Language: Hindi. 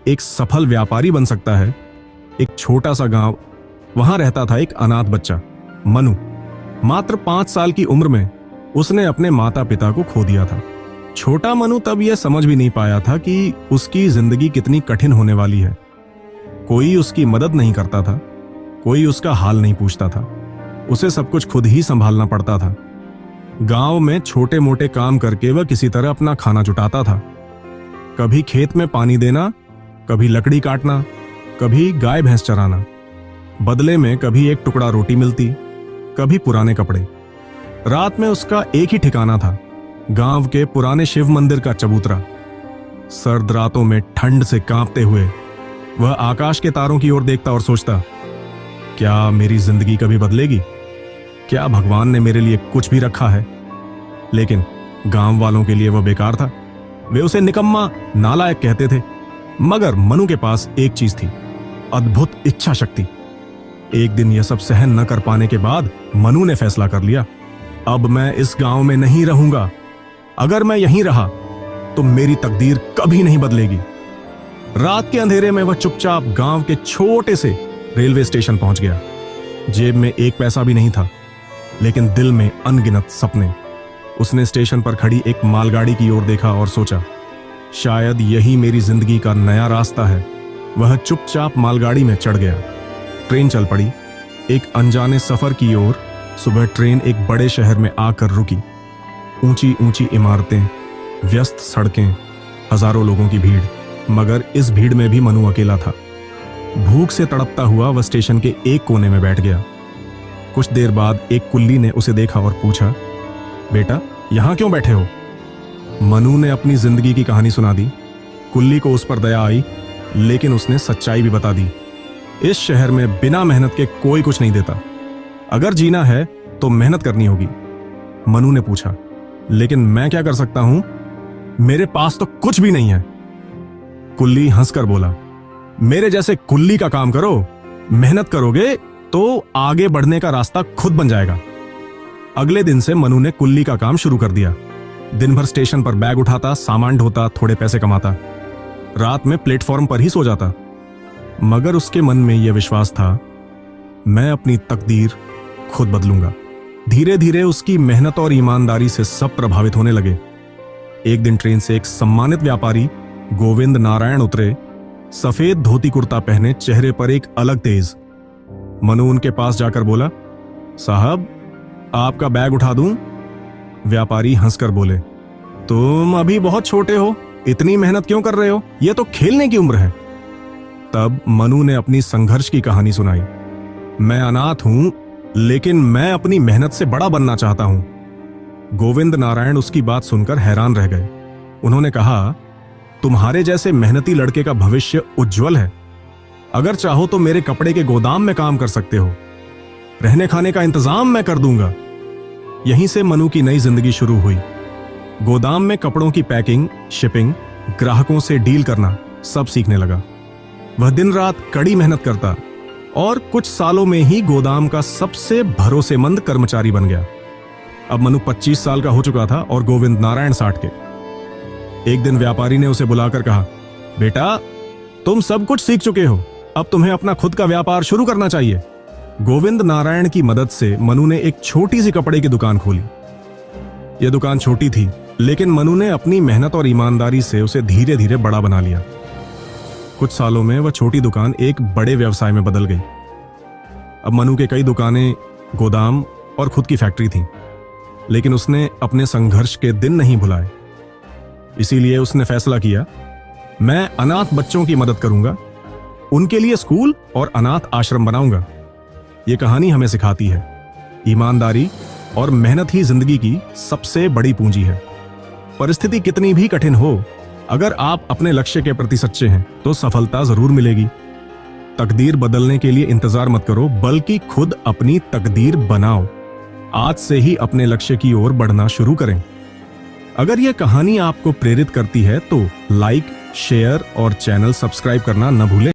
एक सफल व्यापारी बन सकता है। एक छोटा सा गांव, वहां रहता था एक अनाथ बच्चा मनु। मात्र 5 साल की उम्र में उसने अपने माता पिता को खो दिया था। छोटा मनु तब यह समझ भी नहीं पाया था कि उसकी जिंदगी कितनी कठिन होने वाली है। कोई उसकी मदद नहीं करता था, कोई उसका हाल नहीं पूछता था। उसे सब कुछ खुद ही संभालना पड़ता था। गांव में छोटे मोटे काम करके वह किसी तरह अपना खाना जुटाता था। कभी खेत में पानी देना, कभी लकड़ी काटना, कभी गाय भैंस चराना। बदले में कभी एक टुकड़ा रोटी मिलती, कभी पुराने कपड़े। रात में उसका एक ही ठिकाना था, गांव के पुराने शिव मंदिर का चबूतरा। सर्द रातों में ठंड से कांपते हुए वह आकाश के तारों की ओर देखता और सोचता, क्या मेरी जिंदगी कभी बदलेगी? क्या भगवान ने मेरे लिए कुछ भी रखा है? लेकिन गांव वालों के लिए वह बेकार था। वे उसे निकम्मा, नालायक कहते थे। मगर मनु के पास एक चीज थी, अद्भुत इच्छा शक्ति। एक दिन यह सब सहन न कर पाने के बाद मनु ने फैसला कर लिया, अब मैं इस गांव में नहीं रहूंगा। अगर मैं यहीं रहा तो मेरी तकदीर कभी नहीं बदलेगी। रात के अंधेरे में वह चुपचाप गांव के छोटे से रेलवे स्टेशन पहुंच गया। जेब में एक पैसा भी नहीं था, लेकिन दिल में अनगिनत सपने। उसने स्टेशन पर खड़ी एक मालगाड़ी की ओर देखा और सोचा, शायद यही मेरी जिंदगी का नया रास्ता है। वह चुपचाप मालगाड़ी में चढ़ गया। ट्रेन चल पड़ी, एक अनजाने सफर की ओर। सुबह ट्रेन एक बड़े शहर में आकर रुकी। ऊंची ऊंची इमारतें, व्यस्त सड़कें, हजारों लोगों की भीड़। मगर इस भीड़ में भी मनु अकेला था। भूख से तड़पता हुआ वह स्टेशन के एक कोने में बैठ गया। कुछ देर बाद एक कुल्ली ने उसे देखा और पूछा, बेटा यहां क्यों बैठे हो? मनु ने अपनी जिंदगी की कहानी सुना दी। कुल्ली को उस पर दया आई, लेकिन उसने सच्चाई भी बता दी। इस शहर में बिना मेहनत के कोई कुछ नहीं देता। अगर जीना है तो मेहनत करनी होगी। मनु ने पूछा, लेकिन मैं क्या कर सकता हूं? मेरे पास तो कुछ भी नहीं है। कुल्ली हंसकर बोला, मेरे जैसे कुल्ली का काम करो। मेहनत करोगे तो आगे बढ़ने का रास्ता खुद बन जाएगा। अगले दिन से मनु ने कुल्ली का काम शुरू कर दिया। दिन भर स्टेशन पर बैग उठाता, सामान ढोता, थोड़े पैसे कमाता। रात में प्लेटफॉर्म पर ही सो जाता। मगर उसके मन में यह विश्वास था, मैं अपनी तकदीर खुद बदलूंगा। धीरे धीरे उसकी मेहनत और ईमानदारी से सब प्रभावित होने लगे। एक दिन ट्रेन से एक सम्मानित व्यापारी गोविंद नारायण उतरे। सफेद धोती कुर्ता पहने, चेहरे पर एक अलग तेज। मनु उनके पास जाकर बोला, साहब आपका बैग उठा दूं? व्यापारी हंसकर बोले, तुम अभी बहुत छोटे हो, इतनी मेहनत क्यों कर रहे हो? यह तो खेलने की उम्र है। तब मनु ने अपनी संघर्ष की कहानी सुनाई। मैं अनाथ हूं, लेकिन मैं अपनी मेहनत से बड़ा बनना चाहता हूं। गोविंद नारायण उसकी बात सुनकर हैरान रह गए। उन्होंने कहा, तुम्हारे जैसे मेहनती लड़के का भविष्य उज्जवल है। अगर चाहो तो मेरे कपड़े के गोदाम में काम कर सकते हो। रहने खाने का इंतजाम मैं कर दूंगा। यहीं से मनु की नई जिंदगी शुरू हुई। गोदाम में कपड़ों की पैकिंग, शिपिंग, ग्राहकों से डील करना सब सीखने लगा। वह दिन रात कड़ी मेहनत करता और कुछ सालों में ही गोदाम का सबसे भरोसेमंद कर्मचारी बन गया। अब मनु 25 साल का हो चुका था और गोविंद नारायण 60 के। एक दिन व्यापारी ने उसे बुलाकर कहा, बेटा तुम सब कुछ सीख चुके हो, अब तुम्हें अपना खुद का व्यापार शुरू करना चाहिए। गोविंद नारायण की मदद से मनु ने एक छोटी सी कपड़े की दुकान खोली। यह दुकान छोटी थी, लेकिन मनु ने अपनी मेहनत और ईमानदारी से उसे धीरे धीरे बड़ा बना लिया। कुछ सालों में वह छोटी दुकान एक बड़े व्यवसाय में बदल गई। अब मनु के कई दुकानें, गोदाम और खुद की फैक्ट्री थी। लेकिन उसने अपने संघर्ष के दिन नहीं भुलाए। इसीलिए उसने फैसला किया, मैं अनाथ बच्चों की मदद करूंगा, उनके लिए स्कूल और अनाथ आश्रम बनाऊंगा। यह कहानी हमें सिखाती है, ईमानदारी और मेहनत ही जिंदगी की सबसे बड़ी पूंजी है। परिस्थिति कितनी भी कठिन हो, अगर आप अपने लक्ष्य के प्रति सच्चे हैं तो सफलता जरूर मिलेगी। तकदीर बदलने के लिए इंतजार मत करो, बल्कि खुद अपनी तकदीर बनाओ। आज से ही अपने लक्ष्य की ओर बढ़ना शुरू करें। अगर यह कहानी आपको प्रेरित करती है तो लाइक, शेयर और चैनल सब्सक्राइब करना न भूलें।